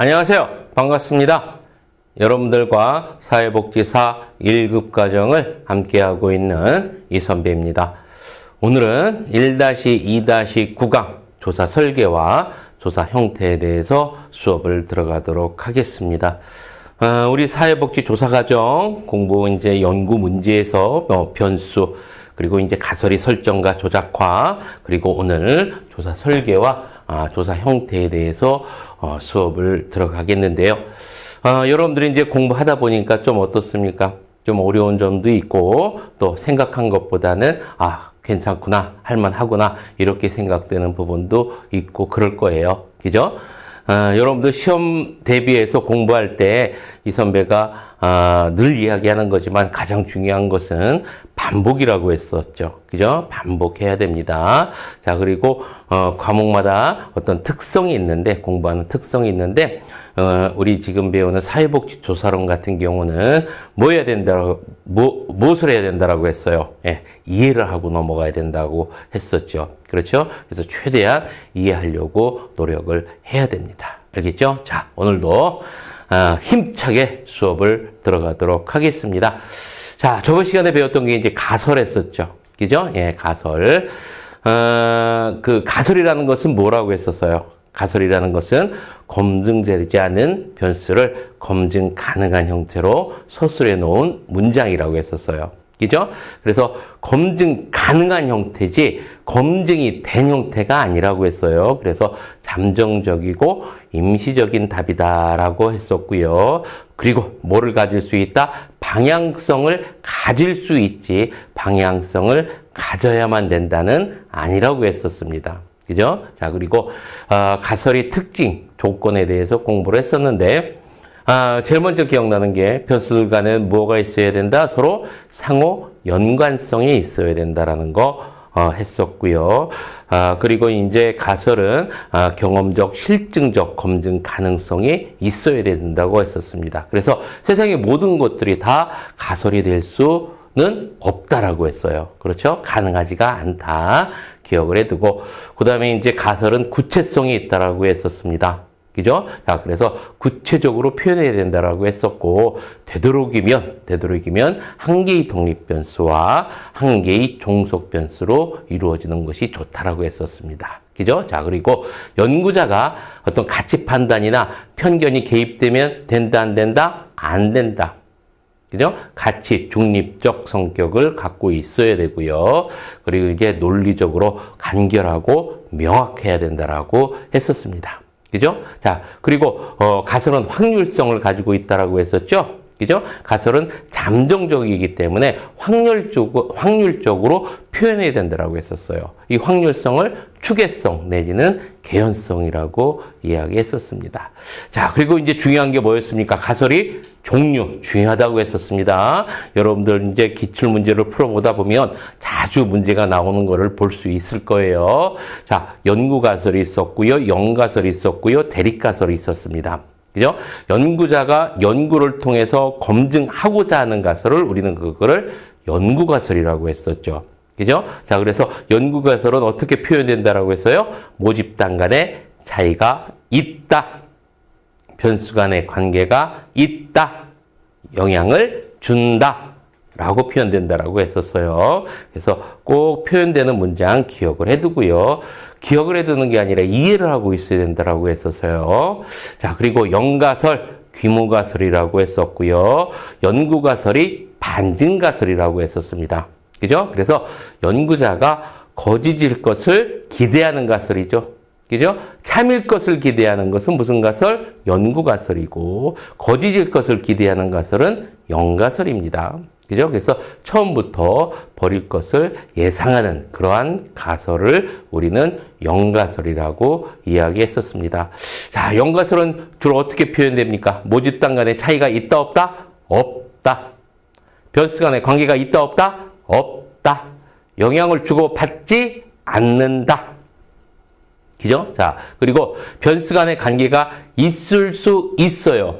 안녕하세요. 반갑습니다. 여러분들과 사회복지사 1급 과정을 함께하고 있는 이선배입니다. 오늘은 1-2-9강 조사 설계와 조사 형태에 대해서 수업을 들어가도록 하겠습니다. 우리 사회복지 조사 과정 공부 이제 연구 문제에서 변수 그리고 이제 가설이 설정과 조작화 그리고 오늘 조사 설계와 조사 형태에 대해서 수업을 들어가겠는데요. 여러분들이 이제 공부하다 보니까 좀 어떻습니까? 좀 어려운 점도 있고 또 생각한 것보다는 괜찮구나, 할만하구나 이렇게 생각되는 부분도 있고 그럴 거예요. 그죠? 여러분들 시험 대비해서 공부할 때 이 선배가 늘 이야기하는 거지만 가장 중요한 것은 반복이라고 했었죠. 그죠? 반복해야 됩니다. 자, 그리고 과목마다 어떤 특성이 있는데 공부하는 특성이 있는데 우리 지금 배우는 사회복지 조사론 같은 경우는 뭐 해야 된다고 무엇을 해야 된다라고 했어요. 예, 이해를 하고 넘어가야 된다고 했었죠. 그렇죠? 그래서 최대한 이해하려고 노력을 해야 됩니다. 알겠죠? 자, 오늘도 힘차게 수업을 들어가도록 하겠습니다. 자, 저번 시간에 배웠던 게 이제 가설했었죠. 그죠? 예, 가설. 그 가설이라는 것은 뭐라고 했었어요? 가설이라는 것은 검증되지 않은 변수를 검증 가능한 형태로 서술해 놓은 문장이라고 했었어요. 그죠? 그래서 검증 가능한 형태지 검증이 된 형태가 아니라고 했어요. 그래서 잠정적이고 임시적인 답이다라고 했었고요. 그리고 뭐를 가질 수 있다? 방향성을 가질 수 있지 방향성을 가져야만 된다는 아니라고 했었습니다. 그죠? 자, 그리고 가설의 특징, 조건에 대해서 공부를 했었는데 제일 먼저 기억나는 게 변수들 간에 뭐가 있어야 된다? 서로 상호 연관성이 있어야 된다라는 거 했었고요. 그리고 이제 가설은 경험적, 실증적 검증 가능성이 있어야 된다고 했었습니다. 그래서 세상의 모든 것들이 다 가설이 될 수는 없다라고 했어요. 그렇죠? 가능하지가 않다. 기억을 해두고 그 다음에 이제 가설은 구체성이 있다라고 했었습니다. 그죠? 자, 그래서 구체적으로 표현해야 된다라고 했었고, 되도록이면 한 개의 독립 변수와 한 개의 종속 변수로 이루어지는 것이 좋다라고 했었습니다. 그죠? 자, 그리고 연구자가 어떤 가치 판단이나 편견이 개입되면 된다, 안 된다? 안 된다. 그죠? 가치, 중립적 성격을 갖고 있어야 되고요. 그리고 이게 논리적으로 간결하고 명확해야 된다라고 했었습니다. 그죠? 자, 그리고 가설은 확률성을 가지고 있다라고 했었죠? 그죠? 가설은 잠정적이기 때문에 확률적으로 표현해야 된다라고 했었어요. 이 확률성을 추계성 내지는 개연성이라고 이야기했었습니다. 자, 그리고 이제 중요한 게 뭐였습니까? 가설이 종류 중요하다고 했었습니다. 여러분들 이제 기출 문제를 풀어보다 보면 자주 문제가 나오는 거를 볼 수 있을 거예요. 자, 연구 가설이 있었고요, 영가설이 있었고요, 대립 가설이 있었습니다. 그죠? 연구자가 연구를 통해서 검증하고자 하는 가설을 우리는 그거를 연구 가설이라고 했었죠. 그죠? 자, 그래서 연구 가설은 어떻게 표현된다라고 했어요? 모집단 간의 차이가 있다. 변수 간의 관계가 있다. 영향을 준다. 라고 표현된다라고 했었어요. 그래서 꼭 표현되는 문장 기억을 해두고요. 기억을 해두는 게 아니라 이해를 하고 있어야 된다라고 했었어요. 자, 그리고 영가설, 귀무가설이라고 했었고요. 연구가설이 반증가설이라고 했었습니다. 그죠? 그래서 연구자가 거짓일 것을 기대하는 가설이죠. 그죠? 참일 것을 기대하는 것은 무슨 가설? 연구가설이고 거짓일 것을 기대하는 가설은 영가설입니다. 그죠? 그래서 처음부터 버릴 것을 예상하는 그러한 가설을 우리는 영가설이라고 이야기했었습니다. 자, 영가설은 주로 어떻게 표현됩니까? 모집단 간의 차이가 있다, 없다? 없다. 변수 간의 관계가 있다, 없다? 없다. 영향을 주고 받지 않는다. 그죠? 자, 그리고 변수 간의 관계가 있을 수 있어요.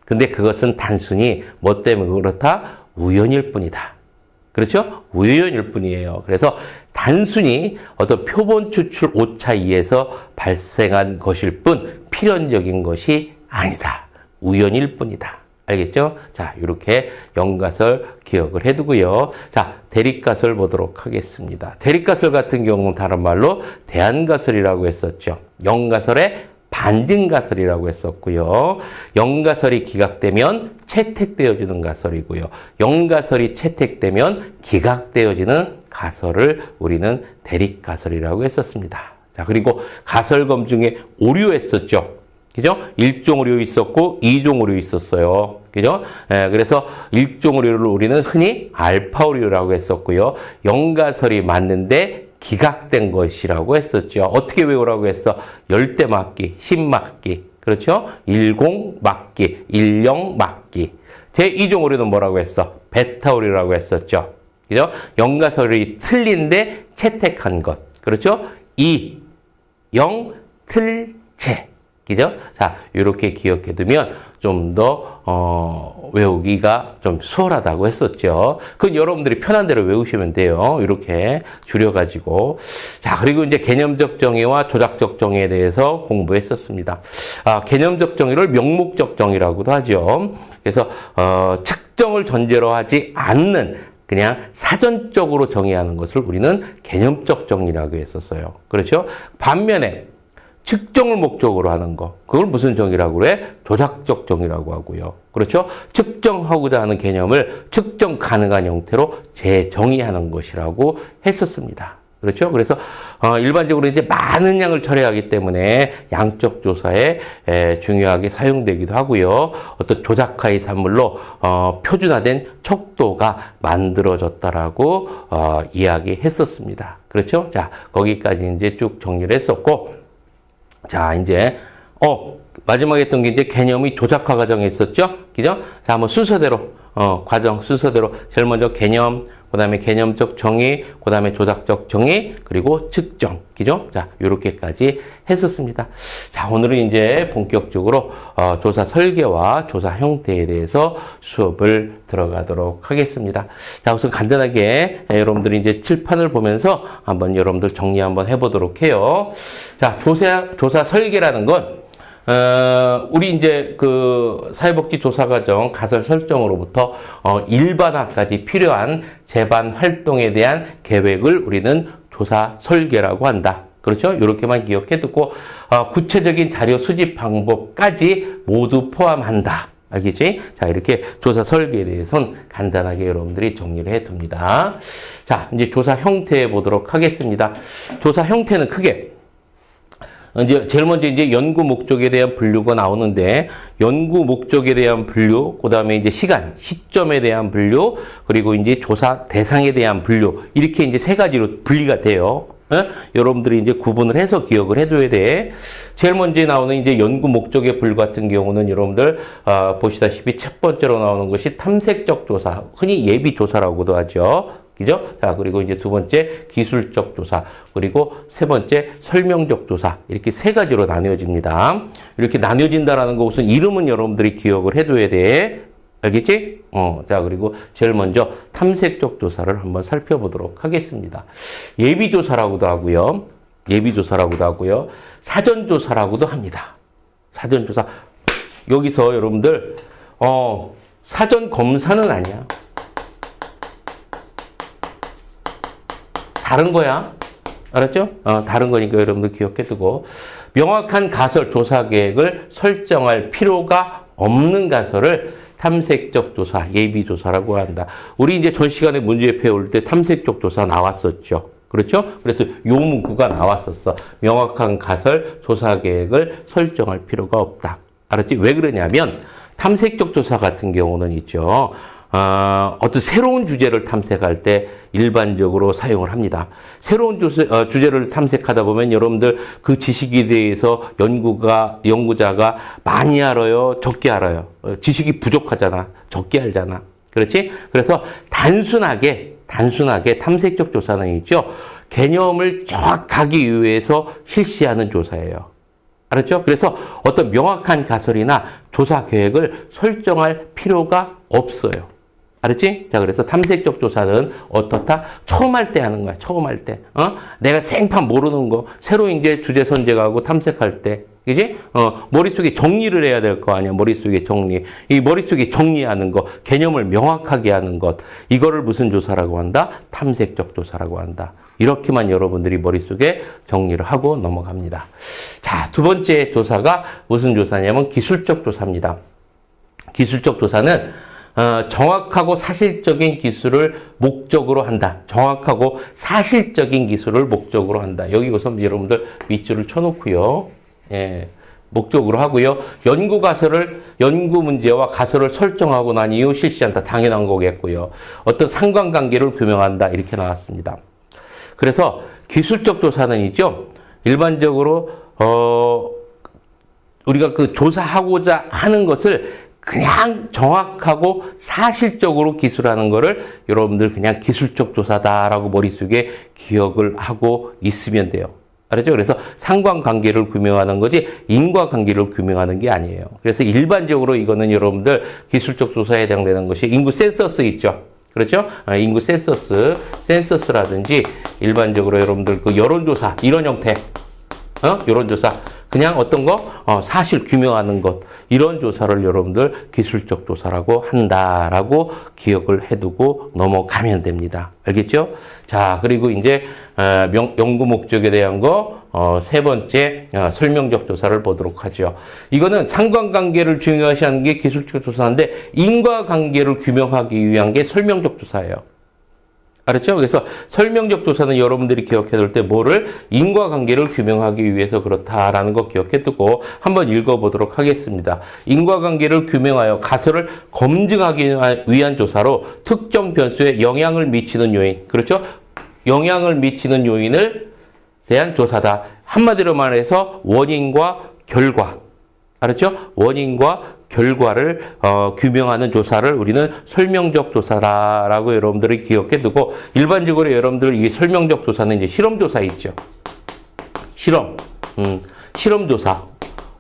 근데 그것은 단순히 뭐 때문에 그렇다? 우연일 뿐이다. 그렇죠? 우연일 뿐이에요. 그래서 단순히 어떤 표본 추출 오차 이에서 발생한 것일 뿐 필연적인 것이 아니다. 우연일 뿐이다. 알겠죠? 자, 이렇게 영가설 기억을 해두고요. 자, 대립가설 보도록 하겠습니다. 대립가설 같은 경우는 다른 말로 대안가설이라고 했었죠. 영가설의 반증가설이라고 했었고요. 영가설이 기각되면 채택되어지는 가설이고요. 영가설이 채택되면 기각되어지는 가설을 우리는 대립가설이라고 했었습니다. 자, 그리고 가설검 중에 오류했었죠. 그죠? 1종 오류 있었고 2종 오류 있었어요. 그죠? 그래서 1종 오류를 우리는 흔히 알파 오류라고 했었고요. 영가설이 맞는데 기각된 것이라고 했었죠. 어떻게 외우라고 했어? 열대 맞기, 10 맞기. 그렇죠? 10 맞기, 10 맞기. 제2종 오류는 뭐라고 했어? 베타 오류라고 했었죠. 그죠? 영가설이 틀린데 채택한 것. 그렇죠? 2, 0, 틀채. 그죠? 자, 이렇게 기억해 두면 좀 더, 외우기가 좀 수월하다고 했었죠. 그건 여러분들이 편한 대로 외우시면 돼요. 이렇게 줄여가지고. 자, 그리고 이제 개념적 정의와 조작적 정의에 대해서 공부했었습니다. 개념적 정의를 명목적 정의라고도 하죠. 그래서, 측정을 전제로 하지 않는 그냥 사전적으로 정의하는 것을 우리는 개념적 정의라고 했었어요. 그렇죠? 반면에, 측정을 목적으로 하는 거. 그걸 무슨 정의라고 그래? 조작적 정의라고 하고요. 그렇죠? 측정하고자 하는 개념을 측정 가능한 형태로 재정의하는 것이라고 했었습니다. 그렇죠? 그래서 일반적으로 이제 많은 양을 처리하기 때문에 양적 조사에 중요하게 사용되기도 하고요. 어떤 조작하의 산물로 표준화된 척도가 만들어졌다라고 이야기했었습니다. 그렇죠? 자, 거기까지 이제 쭉 정리를 했었고, 자, 이제, 마지막에 했던 게 이제 개념의 조작화 과정에 있었죠? 그죠? 자, 한번 순서대로, 과정 순서대로. 제일 먼저 개념, 그 다음에 개념적 정의, 그 다음에 조작적 정의, 그리고 측정. 그죠? 자, 요렇게까지 했었습니다. 자, 오늘은 이제 본격적으로, 조사 설계와 조사 형태에 대해서 수업을 들어가도록 하겠습니다. 자, 우선 간단하게 여러분들이 이제 칠판을 보면서 한번 여러분들 정리 한번 해보도록 해요. 자, 조사 설계라는 건, 우리 이제 그 사회복지 조사과정 가설 설정으로부터 일반화까지 필요한 재반 활동에 대한 계획을 우리는 조사 설계라고 한다. 그렇죠? 이렇게만 기억해두고 구체적인 자료 수집 방법까지 모두 포함한다. 알겠지? 자, 이렇게 조사 설계에 대해서는 간단하게 여러분들이 정리를 해둡니다. 자, 이제 조사 형태 보도록 하겠습니다. 조사 형태는 크게 이제 제일 먼저 이제 연구 목적에 대한 분류가 나오는데, 연구 목적에 대한 분류, 그 다음에 이제 시간, 시점에 대한 분류, 그리고 이제 조사 대상에 대한 분류, 이렇게 이제 세 가지로 분리가 돼요. 여러분들이 이제 구분을 해서 기억을 해줘야 돼. 제일 먼저 나오는 이제 연구 목적의 분류 같은 경우는 여러분들 보시다시피 첫 번째로 나오는 것이 탐색적 조사, 흔히 예비 조사라고도 하죠. 그죠? 자, 그리고 이제 두 번째 기술적 조사, 그리고 세 번째 설명적 조사, 이렇게 세 가지로 나뉘어집니다. 이렇게 나뉘어진다라는 거 우선 이름은 여러분들이 기억을 해둬야 돼. 알겠지? 자, 그리고 제일 먼저 탐색적 조사를 한번 살펴보도록 하겠습니다. 예비조사라고도 하고요. 예비조사라고도 하고요. 사전조사라고도 합니다. 사전조사. 여기서 여러분들, 사전 검사는 아니야. 다른 거야. 알았죠? 다른 거니까 여러분들 기억해두고. 명확한 가설 조사 계획을 설정할 필요가 없는 가설을 탐색적 조사, 예비조사라고 한다. 우리 이제 전 시간에 문제 배울 때 탐색적 조사 나왔었죠. 그렇죠? 그래서 요 문구가 나왔었어. 명확한 가설 조사 계획을 설정할 필요가 없다. 알았지? 왜 그러냐면 탐색적 조사 같은 경우는 있죠. 어떤 새로운 주제를 탐색할 때 일반적으로 사용을 합니다. 새로운 주제를 탐색하다 보면 여러분들 그 지식에 대해서 연구자가 많이 알아요? 적게 알아요? 지식이 부족하잖아. 적게 알잖아. 그렇지? 그래서 단순하게 탐색적 조사는 있죠. 개념을 정확하기 위해서 실시하는 조사예요. 알았죠? 그래서 어떤 명확한 가설이나 조사 계획을 설정할 필요가 없어요. 알았지? 자, 그래서 탐색적 조사는 어떻다? 처음 할 때 하는 거야. 처음 할 때. 내가 생판 모르는 거, 새로 이제 주제 선택하고 탐색할 때. 그지? 머릿속에 정리를 해야 될 거 아니야. 머릿속에 정리. 이 머릿속에 정리하는 거, 개념을 명확하게 하는 것. 이거를 무슨 조사라고 한다? 탐색적 조사라고 한다. 이렇게만 여러분들이 머릿속에 정리를 하고 넘어갑니다. 자, 두 번째 조사가 무슨 조사냐면 기술적 조사입니다. 기술적 조사는 정확하고 사실적인 기술을 목적으로 한다. 정확하고 사실적인 기술을 목적으로 한다. 여기 우선 여러분들 밑줄을 쳐놓고요. 예, 목적으로 하고요. 연구 문제와 가설을 설정하고 난 이후 실시한다. 당연한 거겠고요. 어떤 상관관계를 규명한다. 이렇게 나왔습니다. 그래서 기술적 조사는 있죠. 일반적으로 우리가 그 조사하고자 하는 것을 그냥 정확하고 사실적으로 기술하는 거를 여러분들 그냥 기술적 조사다라고 머릿속에 기억을 하고 있으면 돼요. 알았죠? 그래서 상관관계를 규명하는 거지 인과관계를 규명하는 게 아니에요. 그래서 일반적으로 이거는 여러분들 기술적 조사에 해당되는 것이 인구 센서스 있죠? 그렇죠? 인구 센서스라든지 일반적으로 여러분들 그 여론조사 이런 형태, 여론조사 그냥 어떤 거 사실 규명하는 것 이런 조사를 여러분들 기술적 조사라고 한다라고 기억을 해두고 넘어가면 됩니다. 알겠죠? 자, 그리고 이제 연구 목적에 대한 거 세 번째 설명적 조사를 보도록 하죠. 이거는 상관관계를 중요시하는 게 기술적 조사인데 인과관계를 규명하기 위한 게 설명적 조사예요. 알았죠? 그래서 설명적 조사는 여러분들이 기억해 둘 때 뭐를 인과관계를 규명하기 위해서 그렇다라는 거 기억해 두고 한번 읽어보도록 하겠습니다. 인과관계를 규명하여 가설을 검증하기 위한 조사로 특정 변수에 영향을 미치는 요인, 그렇죠? 영향을 미치는 요인을 대한 조사다. 한마디로 말해서 원인과 결과, 알았죠? 원인과 결과를 규명하는 조사를 우리는 설명적 조사라고 여러분들이 기억해 두고 일반적으로 여러분들 이 설명적 조사는 이제 실험 조사 있죠. 실험 조사.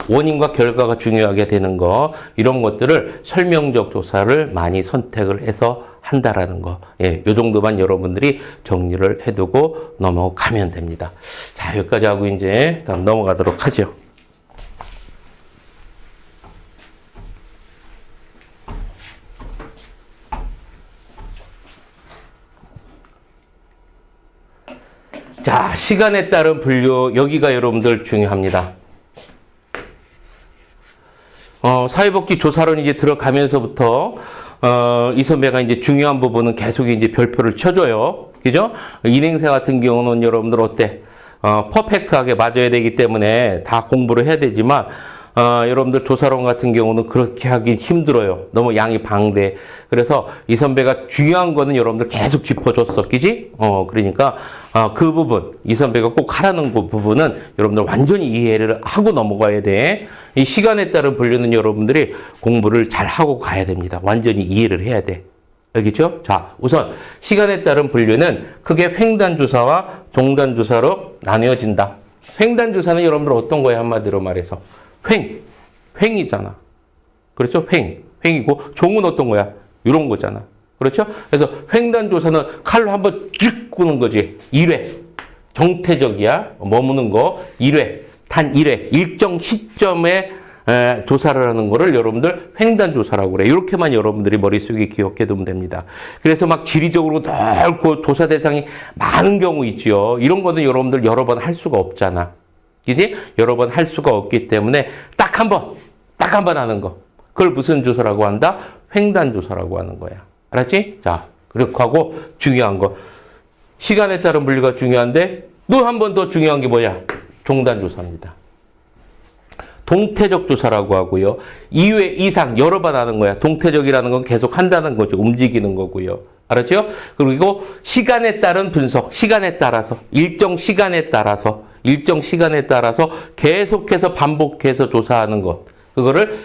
원인과 결과가 중요하게 되는 거 이런 것들을 설명적 조사를 많이 선택을 해서 한다라는 거. 예, 요 정도만 여러분들이 정리를 해 두고 넘어가면 됩니다. 자, 여기까지 하고 이제 다음 넘어가도록 하죠. 자, 시간에 따른 분류, 여기가 여러분들 중요합니다. 사회복지 조사론 이제 들어가면서부터, 이 선배가 이제 중요한 부분은 계속 이제 별표를 쳐줘요. 그죠? 인행세 같은 경우는 여러분들 어때? 퍼펙트하게 맞아야 되기 때문에 다 공부를 해야 되지만, 여러분들 조사론 같은 경우는 그렇게 하기 힘들어요. 너무 양이 방대. 그래서 이 선배가 중요한 거는 여러분들 계속 짚어줬어. 그지? 그러니까, 그 부분, 이 선배가 꼭 하라는 그 부분은 여러분들 완전히 이해를 하고 넘어가야 돼. 이 시간에 따른 분류는 여러분들이 공부를 잘 하고 가야 됩니다. 완전히 이해를 해야 돼. 알겠죠? 자, 우선 시간에 따른 분류는 크게 횡단조사와 종단조사로 나뉘어진다. 횡단조사는 여러분들 어떤 거예요? 한마디로 말해서. 횡이잖아. 그렇죠? 횡이고, 종은 어떤 거야? 이런 거잖아. 그렇죠? 그래서 횡단조사는 칼로 한번 쭉 꾸는 거지. 1회. 정태적이야. 머무는 거. 1회. 단 1회. 일정 시점에 조사를 하는 거를 여러분들 횡단조사라고 그래. 이렇게만 여러분들이 머릿속에 기억해 두면 됩니다. 그래서 막 지리적으로 넓고 조사 대상이 많은 경우 있죠. 이런 거는 여러분들 여러 번 할 수가 없잖아. 그지? 여러 번 할 수가 없기 때문에 딱 한 번 하는 거. 그걸 무슨 조사라고 한다? 횡단조사라고 하는 거야. 알았지? 자, 그렇게 하고 중요한 거. 시간에 따른 분류가 중요한데 또 한 번 더 중요한 게 뭐야? 종단조사입니다. 동태적 조사라고 하고요. 2회 이상 여러 번 하는 거야. 동태적이라는 건 계속 한다는 거죠. 움직이는 거고요. 알았죠? 그리고 시간에 따른 분석, 시간에 따라서, 일정 시간에 따라서 계속해서 반복해서 조사하는 것. 그거를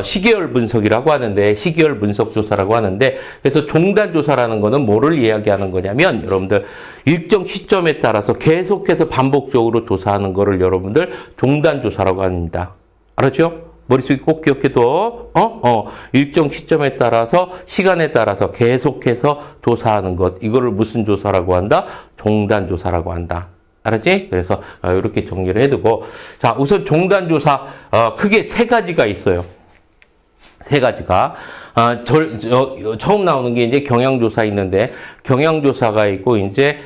시계열 분석이라고 하는데, 시계열 분석 조사라고 하는데, 그래서 종단 조사라는 거는 뭐를 이야기하는 거냐면, 여러분들 일정 시점에 따라서 계속해서 반복적으로 조사하는 거를 여러분들 종단 조사라고 합니다. 알았죠? 머릿속에 꼭 기억해둬. 일정 시점에 따라서, 시간에 따라서 계속해서 조사하는 것. 이거를 무슨 조사라고 한다? 종단조사라고 한다. 알았지? 그래서 이렇게 정리를 해두고. 자, 우선 종단조사, 크게 세 가지가 있어요. 세 가지가. 처음 나오는 게 이제 경향조사 있는데, 경향조사가 있고, 이제,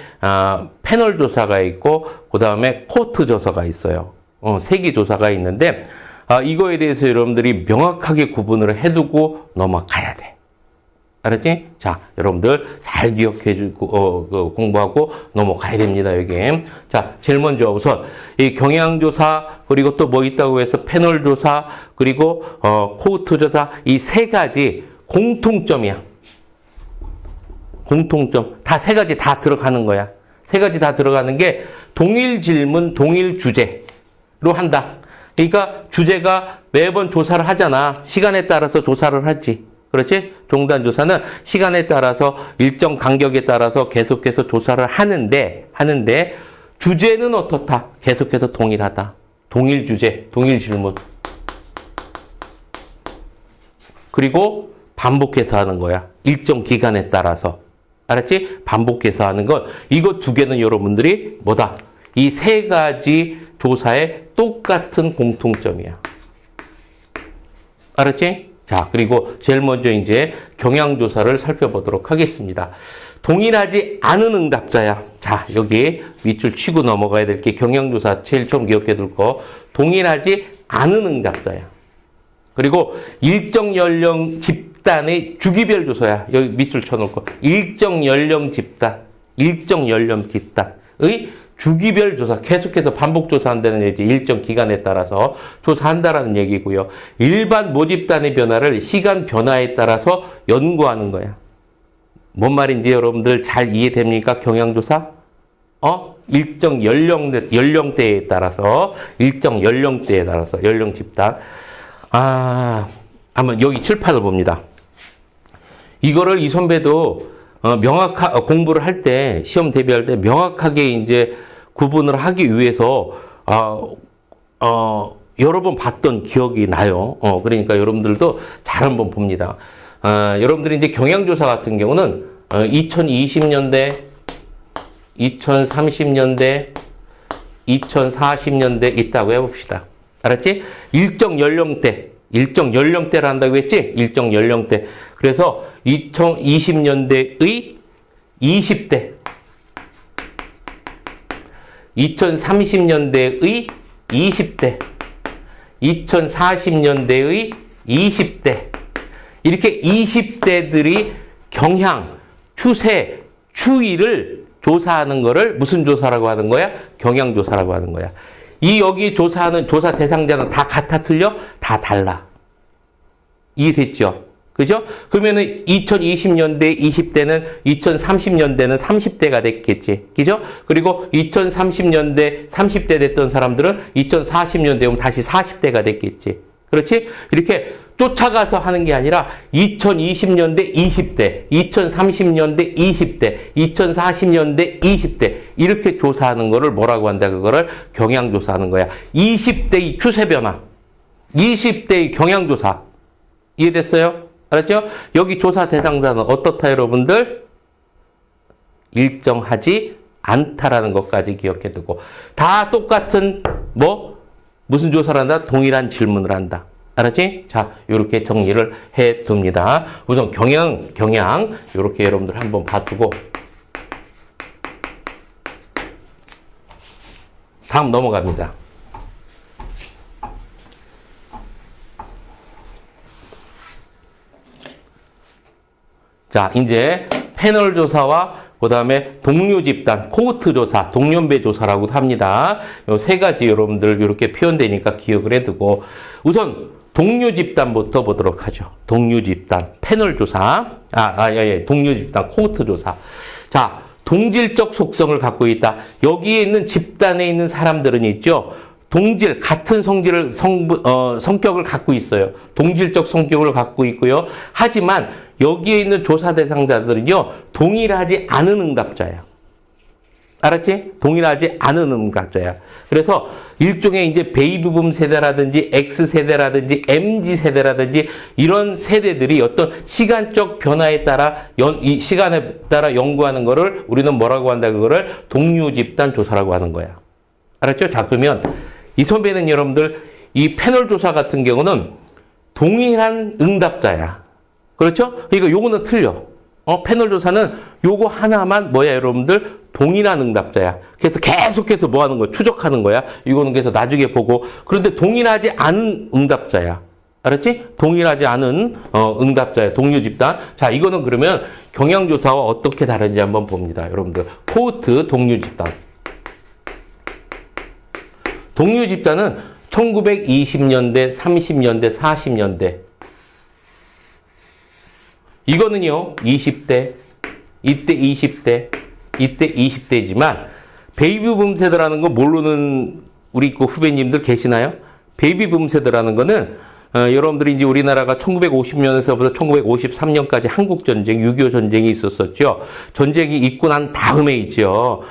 패널조사가 있고, 그 다음에 코트조사가 있어요. 세기조사가 있는데, 이거에 대해서 여러분들이 명확하게 구분을 해두고 넘어가야 돼. 알았지? 자, 여러분들 잘 기억해주고, 공부하고 넘어가야 됩니다, 여기. 자, 제일 먼저 우선, 이 경향조사, 그리고 또 뭐 있다고 해서 패널조사, 그리고, 코트조사, 이 세 가지 공통점이야. 공통점. 다 세 가지 다 들어가는 거야. 세 가지 다 들어가는 게 동일 질문, 동일 주제로 한다. 그러니까 주제가 매번 조사를 하잖아. 시간에 따라서 조사를 하지. 그렇지? 종단조사는 시간에 따라서 일정 간격에 따라서 계속해서 조사를 하는데 주제는 어떻다? 계속해서 동일하다. 동일 주제, 동일 질문. 그리고 반복해서 하는 거야. 일정 기간에 따라서. 알았지? 반복해서 하는 것. 이거 두 개는 여러분들이 뭐다? 이 세 가지 조사의 똑같은 공통점이야. 알았지? 자, 그리고 제일 먼저 이제 경향조사를 살펴보도록 하겠습니다. 동일하지 않은 응답자야. 자, 여기 밑줄 치고 넘어가야 될 게 경향조사 제일 처음 기억해 둘 거. 동일하지 않은 응답자야. 그리고 일정 연령 집단의 주기별 조사야. 여기 밑줄 쳐놓을 거. 일정 연령 집단의 주기별 조사, 계속해서 반복 조사한다는 얘기, 일정 기간에 따라서 조사한다라는 얘기고요. 일반 모집단의 변화를 시간 변화에 따라서 연구하는 거야. 뭔 말인지 여러분들 잘 이해됩니까? 경향조사? 일정 연령대에 따라서, 연령 집단. 한번 여기 칠판을 봅니다. 이거를 이 선배도 공부를 할 때, 시험 대비할 때 명확하게 이제 구분을 하기 위해서, 여러 번 봤던 기억이 나요. 그러니까 여러분들도 잘 한번 봅니다. 여러분들이 이제 경향조사 같은 경우는, 2020년대, 2030년대, 2040년대 있다고 해봅시다. 알았지? 일정 연령대를 한다고 했지? 일정 연령대. 그래서 2020년대의 20대, 2030년대의 20대, 2040년대의 20대. 이렇게 20대들이 경향, 추세, 추이를 조사하는 거를 무슨 조사라고 하는 거야? 경향조사라고 하는 거야. 여기 조사하는 조사 대상자는 다 같아 틀려? 다 달라. 이해됐죠? 그죠? 그러면은 2020년대 20대는 2030년대는 30대가 됐겠지. 그죠? 그리고 2030년대 30대 됐던 사람들은 2040년대 오면 다시 40대가 됐겠지. 그렇지? 이렇게 쫓아가서 하는 게 아니라 2020년대 20대, 2030년대 20대, 2040년대 20대 이렇게 조사하는 거를 뭐라고 한다? 그거를 경향조사하는 거야. 20대의 추세 변화, 20대의 경향조사. 이해됐어요? 알았죠? 여기 조사 대상자는 어떻다 여러분들? 일정하지 않다라는 것까지 기억해 두고 다 똑같은 무슨 조사를 한다? 동일한 질문을 한다. 알았지? 자, 요렇게 정리를 해 둡니다. 우선 경향 요렇게 여러분들 한번 봐두고 다음 넘어갑니다. 자, 이제 패널 조사와 그 다음에 동료 집단, 코호트 조사, 동년배 조사라고 합니다. 요 세 가지 여러분들 이렇게 표현되니까 기억을 해두고 우선 동료 집단부터 보도록 하죠. 동료 집단, 패널 조사, 동료 집단, 코호트 조사. 자, 동질적 속성을 갖고 있다. 여기에 있는 집단에 있는 사람들은 있죠. 같은 성격을 갖고 있어요. 동질적 성격을 갖고 있고요. 하지만 여기에 있는 조사 대상자들은요, 동일하지 않은 응답자예요. 알았지? 동일하지 않은 응답자야. 그래서 일종의 이제 베이비붐 세대라든지 X세대라든지 MZ세대라든지 이런 세대들이 어떤 시간적 변화에 따라 이 시간에 따라 연구하는 거를 우리는 뭐라고 한다? 그거를 동류 집단 조사라고 하는 거야. 알았죠? 자, 그러면 이 선배는 여러분들 이 패널 조사 같은 경우는 동일한 응답자야. 그렇죠? 그러니까 요거는 틀려. 패널 조사는 요거 하나만 뭐야, 여러분들? 동일한 응답자야. 그래서 계속해서 뭐 하는 거야? 추적하는 거야. 이거는 그래서 나중에 보고. 그런데 동일하지 않은 응답자야. 알았지? 동일하지 않은 응답자야. 동료 집단. 자, 이거는 그러면 경향조사와 어떻게 다른지 한번 봅니다. 여러분들. 코호트 동료 집단. 동료 집단은 1920년대, 30년대, 40년대. 이거는요, 20대, 이때 20대, 이때 20대지만, 베이비붐 세대라는 거 모르는 우리 그 후배님들 계시나요? 베이비붐 세대라는 거는, 여러분들이 이제 우리나라가 1950년에서부터 1953년까지 한국전쟁, 6.25 전쟁이 있었었죠. 전쟁이 있고 난 다음에 있죠.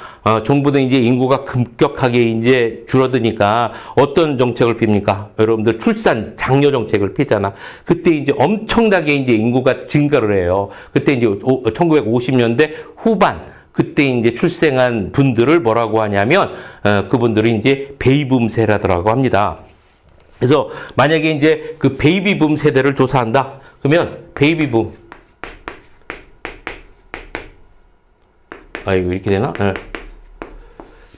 정부는 이제 인구가 급격하게 이제 줄어드니까 어떤 정책을 핍니까? 여러분들 출산, 장려 정책을 피잖아. 그때 이제 엄청나게 이제 인구가 증가를 해요. 그때 이제 1950년대 후반, 그때 이제 출생한 분들을 뭐라고 하냐면, 그분들이 이제 베이비붐 세대라고 합니다. 그래서 만약에 이제 그 베이비붐 세대를 조사한다. 그러면 베이비붐. 이거 이렇게 되나? 네.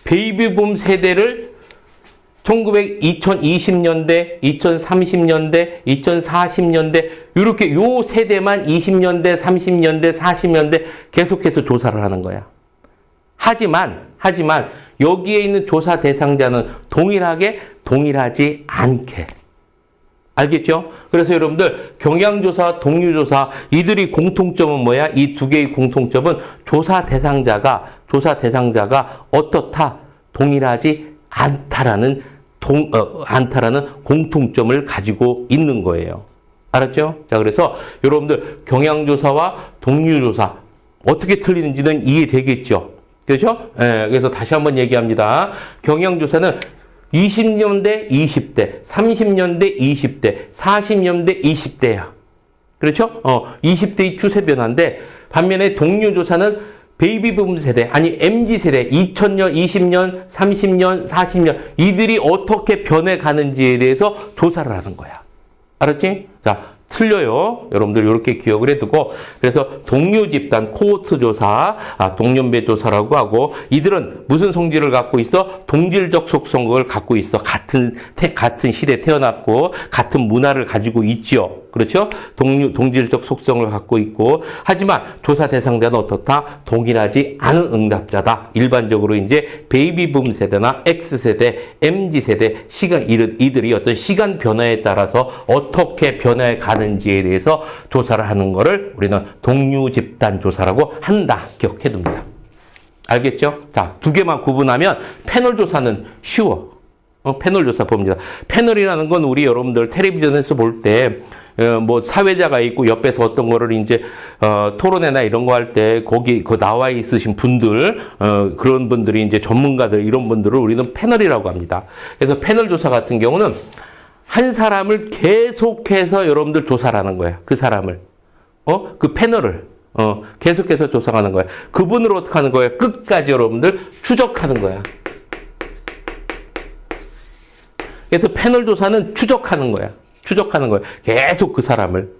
베이비붐 세대를 2020년대, 2030년대, 2040년대 이렇게 요 세대만 20년대, 30년대, 40년대 계속해서 조사를 하는 거야. 하지만 여기에 있는 조사 대상자는 동일하지 않게. 알겠죠? 그래서 여러분들 경향조사, 동류조사 이들이 공통점은 뭐야? 이 두 개의 공통점은 조사 대상자가 어떻다? 동일하지 않다라는 공통점을 가지고 있는 거예요. 알았죠? 자, 그래서 여러분들 경향조사와 동류조사 어떻게 틀리는지는 이해되겠죠? 그렇죠? 그래서 다시 한번 얘기합니다. 경향조사는 20년대 20대, 30년대 20대, 40년대 20대야. 그렇죠? 20대의 추세 변화인데 반면에 동류조사는 베이비붐 세대, 아니 MZ세대, 2000년, 20년, 30년, 40년 이들이 어떻게 변해가는지에 대해서 조사를 하는 거야. 알았지? 자, 틀려요. 여러분들 이렇게 기억을 해두고 그래서 동료 집단 코호트 조사, 동년배 조사라고 하고 이들은 무슨 성질을 갖고 있어? 동질적 속성을 갖고 있어. 같은 시대에 태어났고 같은 문화를 가지고 있죠. 그렇죠? 동질적 속성을 갖고 있고 하지만 조사 대상자는 어떻다? 동일하지 않은 응답자다. 일반적으로 이제 베이비붐 세대나 X세대, MZ세대 이들이 어떤 시간 변화에 따라서 어떻게 변화해 가는지에 대해서 조사를 하는 거를 우리는 동류 집단 조사라고 한다. 기억해 둡니다. 알겠죠? 자, 두 개만 구분하면 패널 조사는 쉬워. 패널 조사 봅니다. 패널이라는 건 우리 여러분들 텔레비전에서 볼 때 뭐 사회자가 있고 옆에서 어떤 거를 이제 토론회나 이런 거 할 때 거기 그 나와 있으신 분들 그런 분들이 이제 전문가들 이런 분들을 우리는 패널이라고 합니다. 그래서 패널 조사 같은 경우는 한 사람을 계속해서 여러분들 조사를 하는 거야. 그 사람을 그 패널을 계속해서 조사하는 거야. 그분을 어떻게 하는 거야? 끝까지 여러분들 추적하는 거야. 그래서 패널 조사는 추적하는 거야. 계속 그 사람을.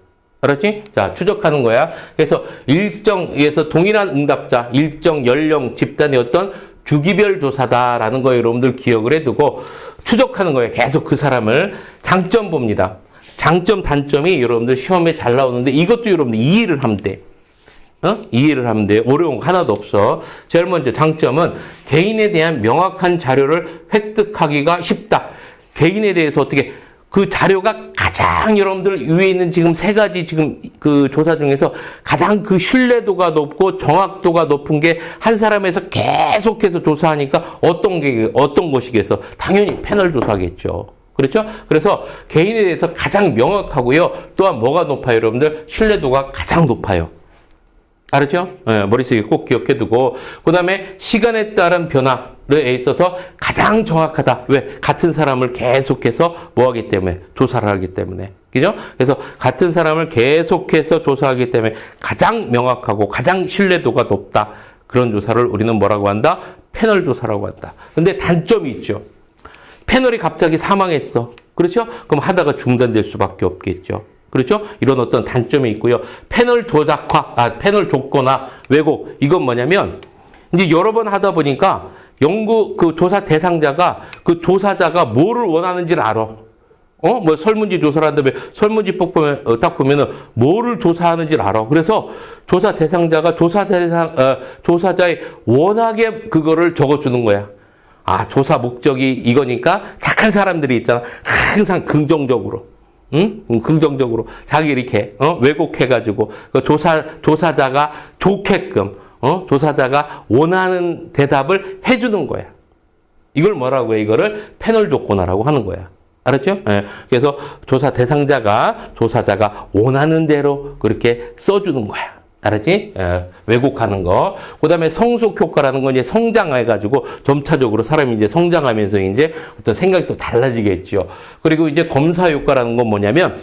알았지? 자, 추적하는 거야. 그래서 일정에서 동일한 응답자, 일정 연령 집단의 어떤 주기별 조사다라는 거 여러분들 기억을 해두고 추적하는 거예요. 계속 그 사람을. 장점 봅니다. 장점, 단점이 여러분들 시험에 잘 나오는데 이것도 여러분들 이해를 하면 돼. 이해를 하면 돼. 어려운 거 하나도 없어. 제일 먼저 장점은 개인에 대한 명확한 자료를 획득하기가 쉽다. 개인에 대해서 어떻게 그 자료가 가장 여러분들 위에 있는 지금 세 가지 지금 그 조사 중에서 가장 그 신뢰도가 높고 정확도가 높은 게 한 사람에서 계속해서 조사하니까 어떤 것이겠어? 당연히 패널 조사겠죠. 그렇죠? 그래서 개인에 대해서 가장 명확하고요. 또한 뭐가 높아요, 여러분들? 신뢰도가 가장 높아요. 알았죠? 예, 머릿속에 꼭 기억해두고 그 다음에 시간에 따른 변화에 있어서 가장 정확하다. 왜? 같은 사람을 계속해서 뭐하기 때문에? 조사를 하기 때문에. 그죠? 그래서 같은 사람을 계속해서 조사하기 때문에 가장 명확하고 가장 신뢰도가 높다. 그런 조사를 우리는 뭐라고 한다? 패널 조사라고 한다. 근데 단점이 있죠. 패널이 갑자기 사망했어. 그렇죠? 그럼 하다가 중단될 수밖에 없겠죠. 그렇죠? 이런 어떤 단점이 있고요. 패널 패널 조건화, 왜곡. 이건 뭐냐면, 이제 여러 번 하다 보니까 그 조사 대상자가 그 조사자가 뭐를 원하는지를 알아. 뭐 설문지 조사를 한다면 설문지 딱 보면은 뭐를 조사하는지를 알아. 그래서 조사 대상자가 조사자의 워낙에 그거를 적어주는 거야. 아, 조사 목적이 이거니까 착한 사람들이 있잖아. 항상 긍정적으로. 응? 긍정적으로. 자기 이렇게, 왜곡해가지고, 그 조사자가 좋게끔, 조사자가 원하는 대답을 해주는 거야. 이걸 뭐라고 해? 이거를 패널 조건화라고 하는 거야. 알았죠? 예. 그래서 조사 대상자가, 조사자가 원하는 대로 그렇게 써주는 거야. 알았지? 예, 왜곡하는 거. 그 다음에 성숙 효과라는 건 이제 성장해가지고 점차적으로 사람이 이제 성장하면서 이제 어떤 생각이 또 달라지겠죠. 그리고 이제 검사 효과라는 건 뭐냐면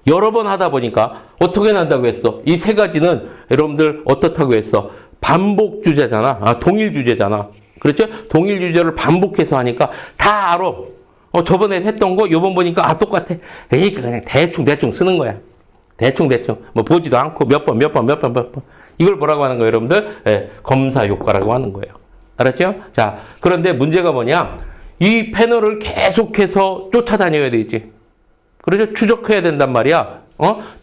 여러 번 하다 보니까 어떻게 난다고 했어? 이 세 가지는 여러분들 어떻다고 했어? 반복 주제잖아. 아, 동일 주제잖아. 그렇죠? 동일 주제를 반복해서 하니까 다 알아. 저번에 했던 거, 요번 보니까, 똑같아. 그러니까 그냥 대충 쓰는 거야. 대충. 뭐, 보지도 않고, 몇 번. 이걸 뭐라고 하는 거예요, 여러분들? 예, 검사 효과라고 하는 거예요. 알았죠? 자, 그런데 문제가 뭐냐? 이 패널을 계속해서 쫓아다녀야 되지. 그래서 추적해야 된단 말이야.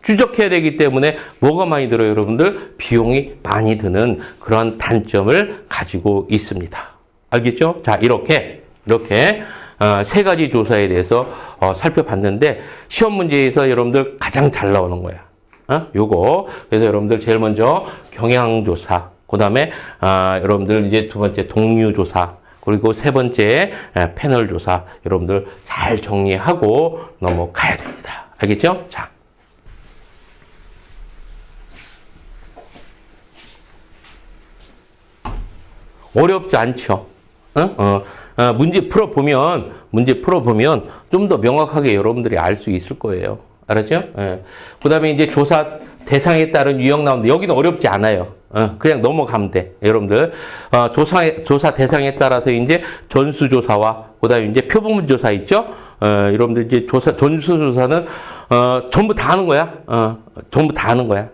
추적해야 되기 때문에 뭐가 많이 들어요, 여러분들? 비용이 많이 드는 그런 단점을 가지고 있습니다. 알겠죠? 자, 이렇게. 세 가지 조사에 대해서 살펴봤는데 시험 문제에서 여러분들 가장 잘 나오는 거야. 요거. 그래서 여러분들 제일 먼저 경향조사, 그다음에 여러분들 이제 두 번째 동류조사, 그리고 세 번째 패널조사 여러분들 잘 정리하고 넘어가야 됩니다. 알겠죠? 자. 어렵지 않죠? 문제 풀어보면 좀 더 명확하게 여러분들이 알 수 있을 거예요. 알았죠? 예. 그 다음에 이제 조사 대상에 따른 유형 나오는데 여기는 어렵지 않아요. 그냥 넘어가면 돼. 여러분들. 조사 대상에 따라서 이제 전수조사와 그 다음에 이제 표본조사 있죠? 여러분들 이제 전수조사는, 전부 다 하는 거야. 전부 다 하는 거야.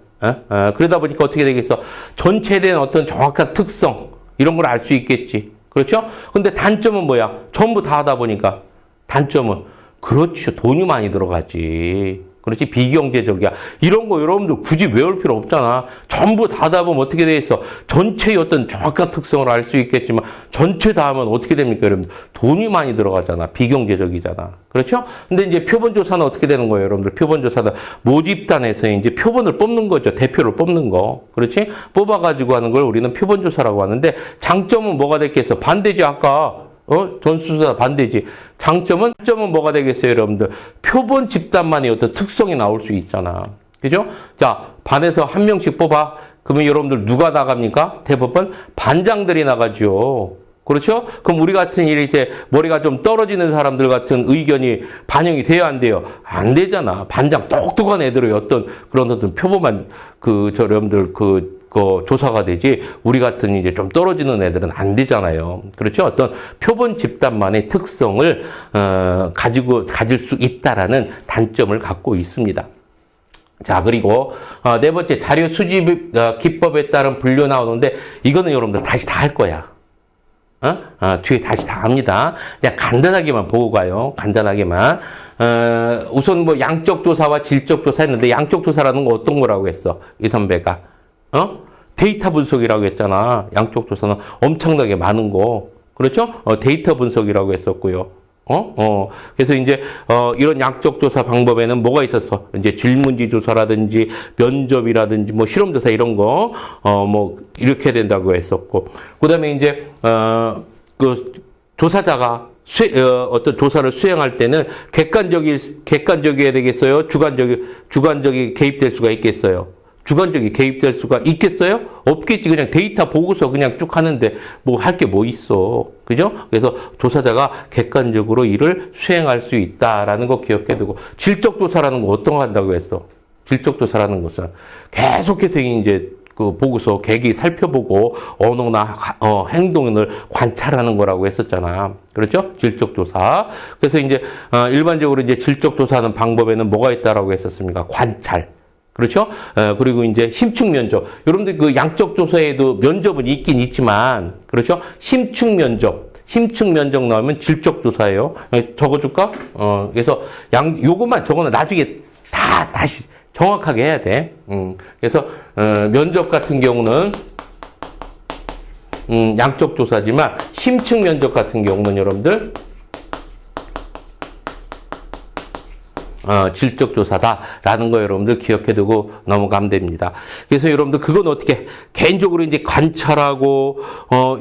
그러다 보니까 어떻게 되겠어? 전체에 대한 어떤 정확한 특성, 이런 걸 알 수 있겠지. 그렇죠? 근데 단점은 뭐야? 전부 다 하다 보니까. 단점은, 그렇죠. 돈이 많이 들어가지. 그렇지. 비경제적이야. 이런 거 여러분들 굳이 외울 필요 없잖아. 전부 다 하다 보면 어떻게 돼 있어? 전체의 어떤 정확한 특성을 알 수 있겠지만, 전체 다 하면 어떻게 됩니까, 여러분들? 돈이 많이 들어가잖아. 비경제적이잖아. 그렇죠? 근데 이제 표본조사는 어떻게 되는 거예요, 여러분들? 표본조사는 모집단에서 이제 표본을 뽑는 거죠. 대표를 뽑는 거. 그렇지? 뽑아가지고 하는 걸 우리는 표본조사라고 하는데, 장점은 뭐가 됐겠어? 반대지, 아까. 전수조사 반대지. 장점은 뭐가 되겠어요, 여러분들? 표본 집단만의 어떤 특성이 나올 수 있잖아. 그죠? 자, 반에서 한 명씩 뽑아. 그러면 여러분들 누가 나갑니까? 대부분 반장들이 나가죠. 그렇죠? 그럼 우리 같은 일이 이제 머리가 좀 떨어지는 사람들 같은 의견이 반영이 돼야 안 돼요? 안 되잖아. 반장 똑똑한 애들의 어떤 그런 어떤 표본만 여러분들 조사가 되지, 우리 같은 이제 좀 떨어지는 애들은 안 되잖아요. 그렇죠? 어떤 표본 집단만의 특성을, 가질 수 있다라는 단점을 갖고 있습니다. 자, 그리고, 네 번째, 자료 수집, 기법에 따른 분류 나오는데, 이거는 여러분들 다시 다 할 거야. 뒤에 다시 다 합니다. 그냥 간단하게만 보고 가요. 간단하게만. 우선 뭐 양적 조사와 질적 조사 했는데, 양적 조사라는 거 어떤 거라고 했어? 이 선배가. 데이터 분석이라고 했잖아. 양쪽 조사는 엄청나게 많은 거. 그렇죠? 데이터 분석이라고 했었고요. 그래서 이제, 이런 양적 조사 방법에는 뭐가 있었어? 이제 질문지 조사라든지, 면접이라든지, 뭐 실험조사 이런 거, 뭐, 이렇게 된다고 했었고. 그 다음에 이제, 조사자가 어떤 조사를 수행할 때는 객관적이어야 되겠어요? 주관적이 개입될 수가 있겠어요? 주관적이 개입될 수가 있겠어요? 없겠지. 그냥 데이터 보고서 그냥 쭉 하는데 뭐 할 게 뭐 있어. 그죠? 그래서 조사자가 객관적으로 일을 수행할 수 있다라는 거 기억해 두고, 질적 조사라는 거 어떤 거 한다고 했어? 질적 조사라는 것은 계속해서 이제 그 보고서 계기 살펴보고 언어나 행동을 관찰하는 거라고 했었잖아. 그렇죠? 질적 조사. 그래서 이제 일반적으로 이제 질적 조사하는 방법에는 뭐가 있다라고 했었습니까? 관찰. 그렇죠? 그리고 이제 심층 면접. 여러분들 그 양적 조사에도 면접은 있긴 있지만, 그렇죠? 심층 면접 나오면 질적 조사예요. 적어줄까? 그래서 요것만 적어놔. 나중에 다시 정확하게 해야 돼. 그래서 면접 같은 경우는 양적 조사지만 심층 면접 같은 경우는 여러분들 질적 조사다라는 거 여러분들 기억해두고 넘어가면 됩니다. 그래서 여러분들 그건 어떻게 개인적으로 이제 관찰하고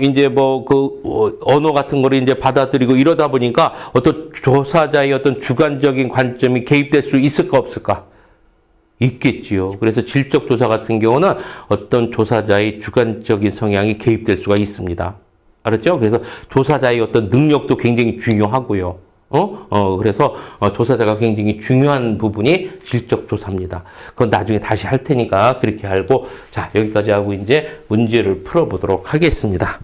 이제 뭐 그 언어 같은 거를 이제 받아들이고 이러다 보니까 어떤 조사자의 어떤 주관적인 관점이 개입될 수 있을까 없을까? 있겠지요. 그래서 질적 조사 같은 경우는 어떤 조사자의 주관적인 성향이 개입될 수가 있습니다. 알았죠? 그래서 조사자의 어떤 능력도 굉장히 중요하고요. 그래서 조사자가 굉장히 중요한 부분이 질적 조사입니다. 그건 나중에 다시 할 테니까 그렇게 알고, 자, 여기까지 하고 이제 문제를 풀어보도록 하겠습니다.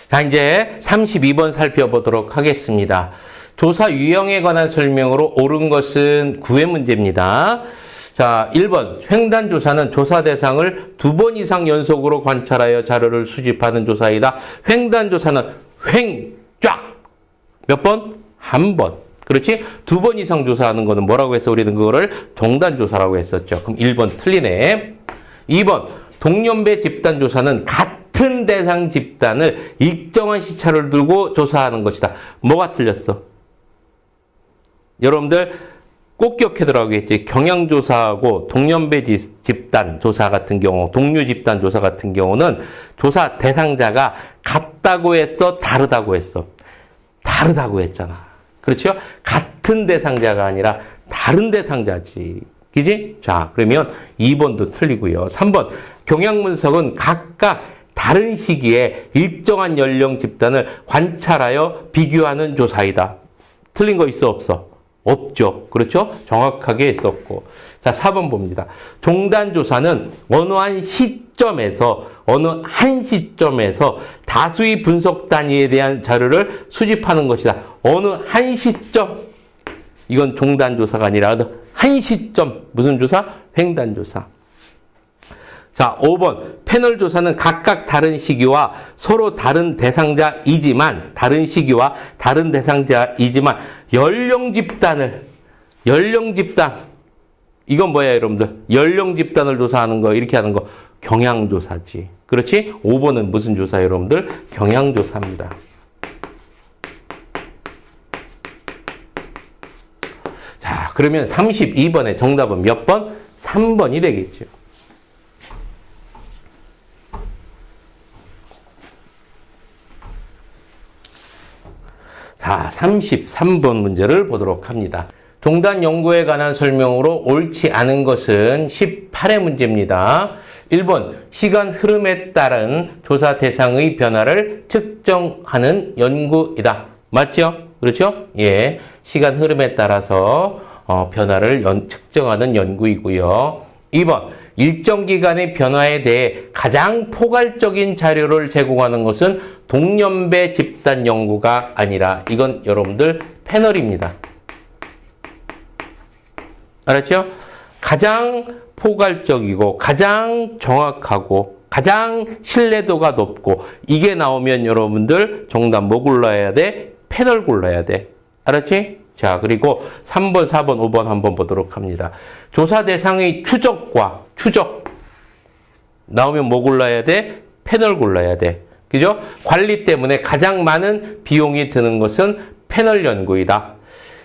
자, 이제 32번 살펴보도록 하겠습니다. 조사 유형에 관한 설명으로 옳은 것은 9회 문제입니다. 자, 1번. 횡단조사는 조사 대상을 2번 이상 연속으로 관찰하여 자료를 수집하는 조사이다. 횡단조사는 쫙! 몇 번? 한 번. 그렇지? 2번 이상 조사하는 거는 뭐라고 해서 우리는 그거를 정단조사라고 했었죠. 그럼 1번 틀리네. 2번. 동년배 집단조사는 같은 대상 집단을 일정한 시차를 두고 조사하는 것이다. 뭐가 틀렸어? 여러분들 꼭 기억해두라고 했지. 경향조사하고 동년배 집단 조사 같은 경우, 동료 집단 조사 같은 경우는 조사 대상자가 같다고 했어, 다르다고 했어? 다르다고 했잖아. 그렇죠? 같은 대상자가 아니라 다른 대상자지. 그지? 자, 그러면 2번도 틀리고요. 3번. 경향분석은 각각 다른 시기에 일정한 연령 집단을 관찰하여 비교하는 조사이다. 틀린 거 있어, 없어? 없죠. 그렇죠? 정확하게 했었고. 자, 4번 봅니다. 종단조사는 어느 한 시점에서 다수의 분석 단위에 대한 자료를 수집하는 것이다. 어느 한 시점. 이건 종단조사가 아니라 한 시점. 무슨 조사? 횡단조사. 자, 5번. 패널 조사는 각각 다른 시기와 서로 다른 대상자이지만, 연령 집단. 이건 뭐야, 여러분들? 연령 집단을 조사하는 거, 이렇게 하는 거, 경향조사지. 그렇지? 5번은 무슨 조사, 여러분들? 경향조사입니다. 자, 그러면 32번의 정답은 몇 번? 3번이 되겠죠. 자, 33번 문제를 보도록 합니다. 종단 연구에 관한 설명으로 옳지 않은 것은 18회 문제입니다. 1번, 시간 흐름에 따른 조사 대상의 변화를 측정하는 연구이다. 맞죠? 그렇죠? 예. 시간 흐름에 따라서 변화를 측정하는 연구이고요. 2번, 일정 기간의 변화에 대해 가장 포괄적인 자료를 제공하는 것은 동년배 집단 연구가 아니라 이건 여러분들 패널입니다. 알았죠? 가장 포괄적이고 가장 정확하고 가장 신뢰도가 높고 이게 나오면 여러분들 정답 뭐 골라야 돼? 패널 골라야 돼. 알았지? 자, 그리고 3번, 4번, 5번 한번 보도록 합니다. 조사 대상의 추적 나오면 뭐 골라야 돼? 패널 골라야 돼. 그죠? 관리 때문에 가장 많은 비용이 드는 것은 패널 연구이다.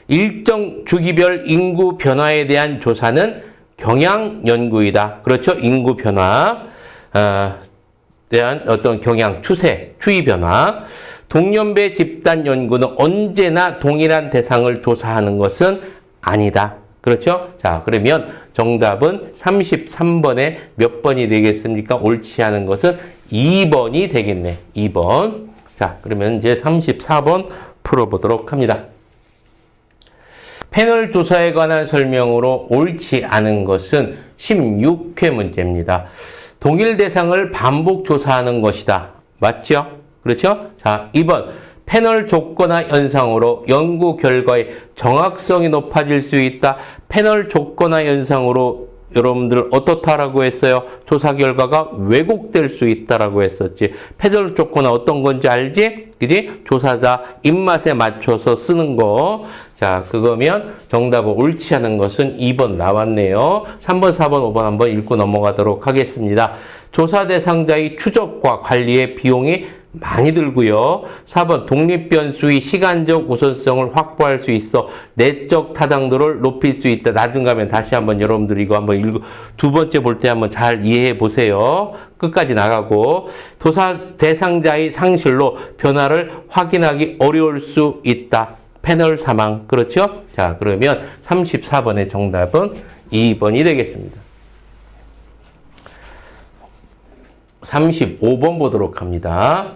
일정 주기별 인구 변화에 대한 조사는 경향 연구이다. 그렇죠? 인구 변화 대한 어떤 경향, 추이 변화. 동년배 집단 연구는 언제나 동일한 대상을 조사하는 것은 아니다. 그렇죠? 자, 그러면 정답은 33번에 몇 번이 되겠습니까? 옳지 않은 것은 2번이 되겠네. 2번. 자, 그러면 이제 34번 풀어보도록 합니다. 패널 조사에 관한 설명으로 옳지 않은 것은 16회 문제입니다. 동일 대상을 반복 조사하는 것이다. 맞죠? 그렇죠? 자, 2번. 패널 조건화 현상으로 연구 결과의 정확성이 높아질 수 있다. 패널 조건화 현상으로 여러분들 어떻다라고 했어요? 조사 결과가 왜곡될 수 있다라고 했었지. 패널 조건화 어떤 건지 알지? 그지? 조사자 입맛에 맞춰서 쓰는 거. 자, 그거면 정답은 옳지 않은 것은 2번 나왔네요. 3번, 4번, 5번 한번 읽고 넘어가도록 하겠습니다. 조사 대상자의 추적과 관리의 비용이 많이 들고요. 4번 독립변수의 시간적 우선성을 확보할 수 있어 내적 타당도를 높일 수 있다. 나중 가면 다시 한번 여러분들 이거 한번 읽고 두 번째 볼 때 한번 잘 이해해 보세요. 끝까지 나가고 조사 대상자의 상실로 변화를 확인하기 어려울 수 있다. 패널 사망. 그렇죠? 자, 그러면 34번의 정답은 2번이 되겠습니다. 35번 보도록 합니다.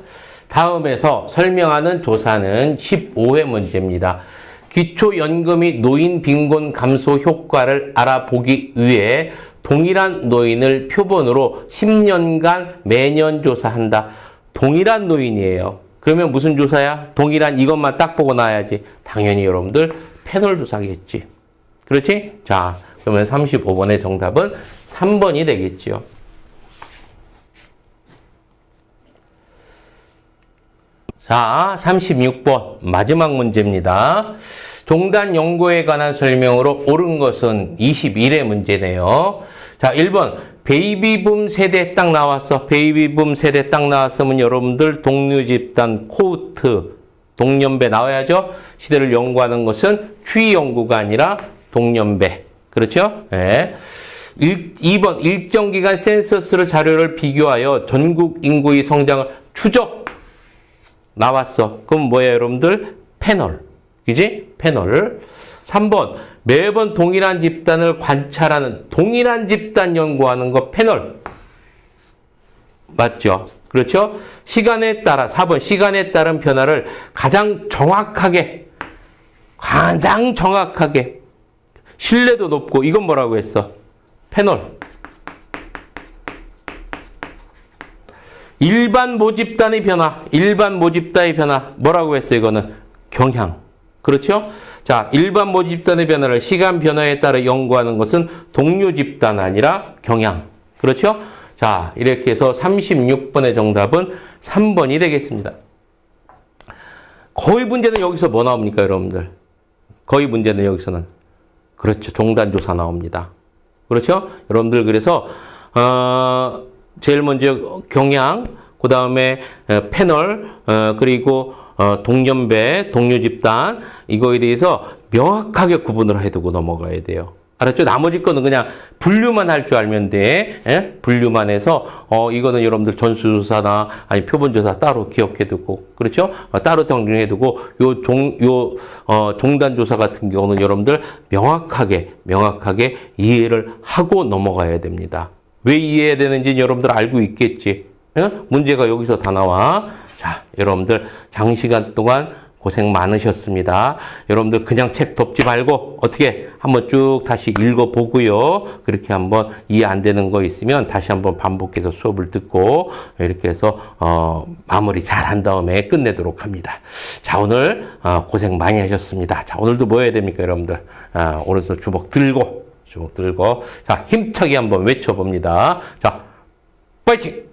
다음에서 설명하는 조사는 15회 문제입니다. 기초연금이 노인 빈곤 감소 효과를 알아보기 위해 동일한 노인을 표본으로 10년간 매년 조사한다. 동일한 노인이에요. 그러면 무슨 조사야? 동일한 이것만 딱 보고 나야지. 당연히 여러분들 패널 조사겠지. 그렇지? 자, 그러면 35번의 정답은 3번이 되겠지요. 자, 36번 마지막 문제입니다. 종단 연고에 관한 설명으로 옳은 것은 21회 문제네요. 자, 1번 베이비붐 세대 딱 나왔어. 베이비붐 세대 딱 나왔으면 여러분들 동료 집단 코호트 동년배 나와야죠. 시대를 연구하는 것은 추이 연구가 아니라 동년배. 그렇죠? 네. 2번 일정 기간 센서스를 자료를 비교하여 전국 인구의 성장을 추적 나왔어. 그럼 뭐예요, 여러분들? 패널. 그지? 패널. 3번. 매번 동일한 집단을 관찰하는 동일한 집단 연구하는 거 패널. 맞죠? 그렇죠? 시간에 따라 4번. 시간에 따른 변화를 가장 정확하게 신뢰도 높고 이건 뭐라고 했어? 패널. 일반 모집단의 변화, 뭐라고 했어요, 이거는? 경향. 그렇죠? 자, 일반 모집단의 변화를 시간 변화에 따라 연구하는 것은 동료 집단 아니라 경향. 그렇죠? 자, 이렇게 해서 36번의 정답은 3번이 되겠습니다. 거의 문제는 여기서 뭐 나옵니까, 여러분들? 거의 문제는 여기서는. 그렇죠. 종단조사 나옵니다. 그렇죠? 여러분들, 그래서, 제일 먼저 경향, 그 다음에 패널, 그리고 동년배, 동료 집단 이거에 대해서 명확하게 구분을 해두고 넘어가야 돼요. 알았죠? 나머지 거는 그냥 분류만 할 줄 알면 돼. 예? 분류만 해서 이거는 여러분들 전수조사나 아니 표본조사 따로 기억해두고 그렇죠? 따로 정리해두고 종단조사 같은 경우는 여러분들 명확하게 이해를 하고 넘어가야 됩니다. 왜 이해해야 되는지 여러분들 알고 있겠지. 응? 문제가 여기서 다 나와. 자, 여러분들 장시간 동안 고생 많으셨습니다. 여러분들 그냥 책 덮지 말고 어떻게 한번 쭉 다시 읽어보고요. 그렇게 한번 이해 안 되는 거 있으면 다시 한번 반복해서 수업을 듣고 이렇게 해서 마무리 잘 한 다음에 끝내도록 합니다. 자, 오늘 고생 많이 하셨습니다. 자, 오늘도 뭐 해야 됩니까, 여러분들? 오른손 주먹 들고 자, 힘차게 한번 외쳐봅니다. 자, 파이팅!